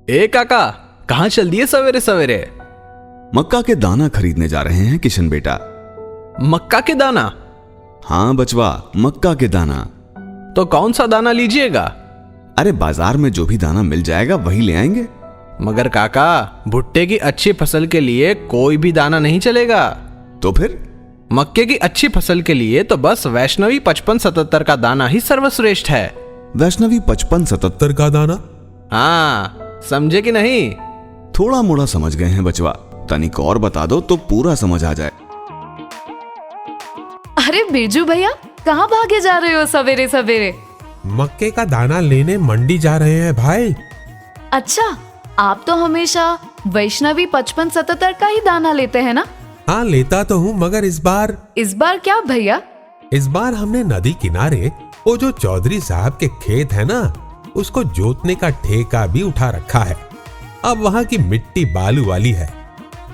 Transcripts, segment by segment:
ए काका, कहाँ चल दिए सवेरे सवेरे? मक्का के दाना खरीदने जा रहे हैं किशन बेटा। मक्का के दाना? हाँ बचवा, मक्का के दाना। तो कौन सा दाना लीजिएगा? अरे बाजार में जो भी दाना मिल जाएगा वही ले आएंगे। मगर काका, भुट्टे की अच्छी फसल के लिए कोई भी दाना नहीं चलेगा। तो फिर? मक्के की अच्छी फसल के लिए तो बस वैष्णवी 5577 का दाना ही सर्वश्रेष्ठ है। वैष्णवी 5577 का दाना? हाँ, समझे कि नहीं? थोड़ा मोड़ा समझ गए हैं बचवा, तनिक और बता दो तो पूरा समझ आ जाए। अरे बिरजू भैया, कहाँ भागे जा रहे हो सवेरे सवेरे? मक्के का दाना लेने मंडी जा रहे हैं भाई। अच्छा, आप तो हमेशा वैष्णवी 5577 का ही दाना लेते हैं ना? हाँ लेता तो हूँ, मगर इस बार क्या भैया? इस बार हमने नदी किनारे वो जो चौधरी साहब के खेत है ना, उसको जोतने का ठेका भी उठा रखा है। अब वहाँ की मिट्टी बालू वाली है।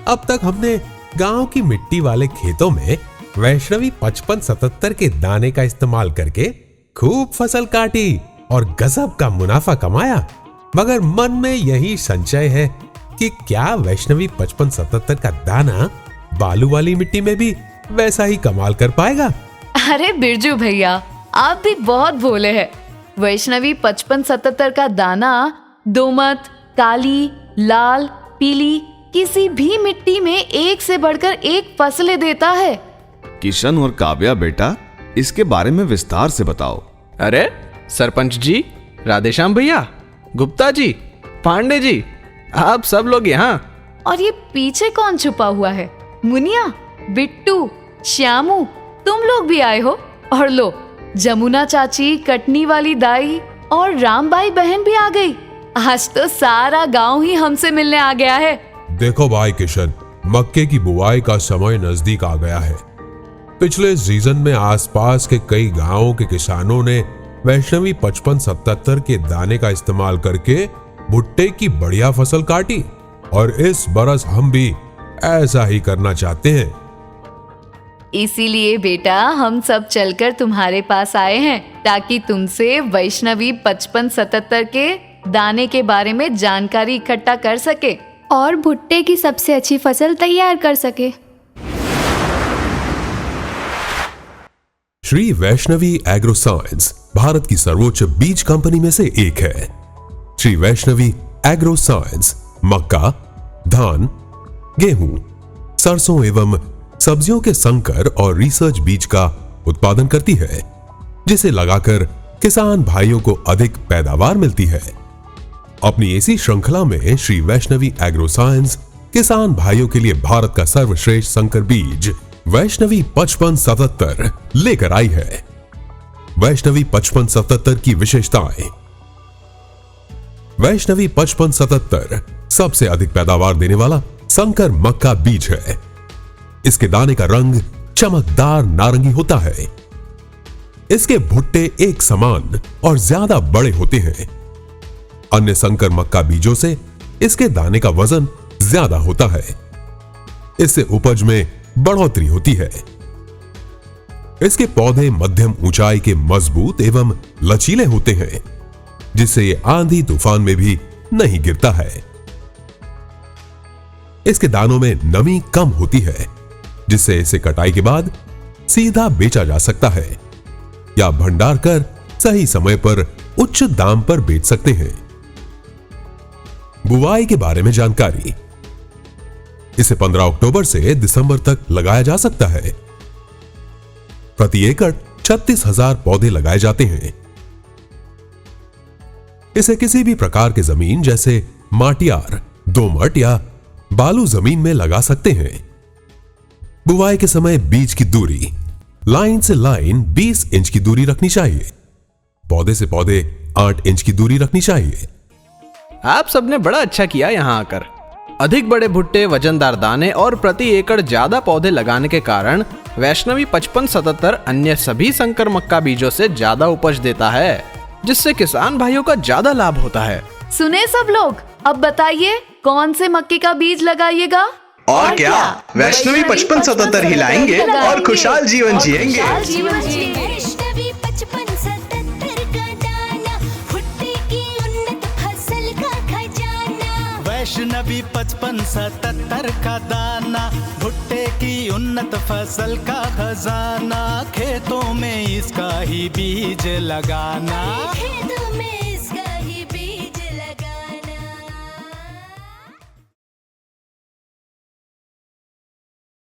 अब तक हमने गांव की मिट्टी वाले खेतों में वैष्णवी 5577 के दाने का इस्तेमाल करके खूब फसल काटी और गजब का मुनाफा कमाया। मगर मन में यही संशय है कि क्या वैष्णवी 5577 का दाना बालू वाली मिट्टी में भी वैसा ही कमाल कर पाएगा? अरे बिरजू भैया, आप भी बहुत भोले हैं। वैष्णवी 5577 का दाना दोमट, काली, लाल, पीली किसी भी मिट्टी में एक से बढ़कर एक फसलें देता है। किशन और काव्या बेटा, इसके बारे में विस्तार से बताओ। अरे सरपंच जी, राधेश्याम भैया, गुप्ता जी, पांडे जी, आप सब लोग यहाँ। और ये पीछे कौन छुपा हुआ है? मुनिया, बिट्टू, श्यामू, तुम लोग भी आए हो? और लो, जमुना चाची, कटनी वाली दाई और रामबाई बहन भी आ गई। आज तो सारा गांव ही हमसे मिलने आ गया है। देखो भाई किशन, मक्के की बुआई का समय नजदीक आ गया है। पिछले सीजन में आसपास के कई गांवों के किसानों ने वैष्णवी 5577 के दाने का इस्तेमाल करके भुट्टे की बढ़िया फसल काटी और इस बरस हम भी ऐसा ही करना चाहते हैं। इसीलिए बेटा, हम सब चलकर तुम्हारे पास आए हैं ताकि तुमसे वैष्णवी 5577 के दाने के बारे में जानकारी इकट्ठा कर सके और भुट्टे की सबसे अच्छी फसल तैयार कर सके। श्री वैष्णवी एग्रो साइंस भारत की सर्वोच्च बीज कंपनी में से एक है। श्री वैष्णवी एग्रो साइंस मक्का, धान, गेहूं, सरसों एवं सब्जियों के संकर और रिसर्च बीज का उत्पादन करती है, जिसे लगाकर किसान भाइयों को अधिक पैदावार मिलती है। अपनी इसी श्रृंखला में श्री वैष्णवी एग्रो साइंस किसान भाइयों के लिए भारत का सर्वश्रेष्ठ संकर बीज वैष्णवी 5577 लेकर आई है। वैष्णवी 5577 की विशेषताएं। वैष्णवी 5577 सबसे अधिक पैदावार देने वाला संकर मक्का बीज है। इसके दाने का रंग चमकदार नारंगी होता है। इसके भुट्टे एक समान और ज्यादा बड़े होते हैं। अन्य संकर मक्का बीजों से इसके दाने का वजन ज्यादा होता है। इससे उपज में बढ़ोतरी होती है। इसके पौधे मध्यम ऊंचाई के मजबूत एवं लचीले होते हैं, जिससे ये आंधी तूफान में भी नहीं गिरता है। इसके दानों में नमी कम होती है, जिससे इसे कटाई के बाद सीधा बेचा जा सकता है या भंडार कर सही समय पर उच्च दाम पर बेच सकते हैं। बुवाई के बारे में जानकारी। इसे 15 अक्टूबर से दिसंबर तक लगाया जा सकता है। प्रति एकड़ 36,000 पौधे लगाए जाते हैं। इसे किसी भी प्रकार की जमीन जैसे माटियार, दोमट या बालू जमीन में लगा सकते हैं। बुवाई के समय बीज की दूरी लाइन से लाइन 20 इंच की दूरी रखनी चाहिए। पौधे से पौधे 8 इंच की दूरी रखनी चाहिए। आप सबने बड़ा अच्छा किया यहाँ आकर। अधिक बड़े भुट्टे, वजनदार दाने और प्रति एकड़ ज्यादा पौधे लगाने के कारण वैष्णवी 5577 अन्य सभी संकर मक्का बीजों से ज्यादा उपज देता है, जिससे किसान भाइयों का ज्यादा लाभ होता है। सुने सब लोग, अब बताइए कौन से मक्के का बीज लगाइएगा? और क्या, वैष्णवी 5577 ही लाएंगे और खुशहाल जीवन जिएंगे। वैष्णवी 5577 का दाना, भुट्टे की उन्नत फसल का खजाना। वैष्णवी 5577 का दाना, भुट्टे की उन्नत फसल का खजाना, खेतों में इसका ही बीज लगाना। खेतों में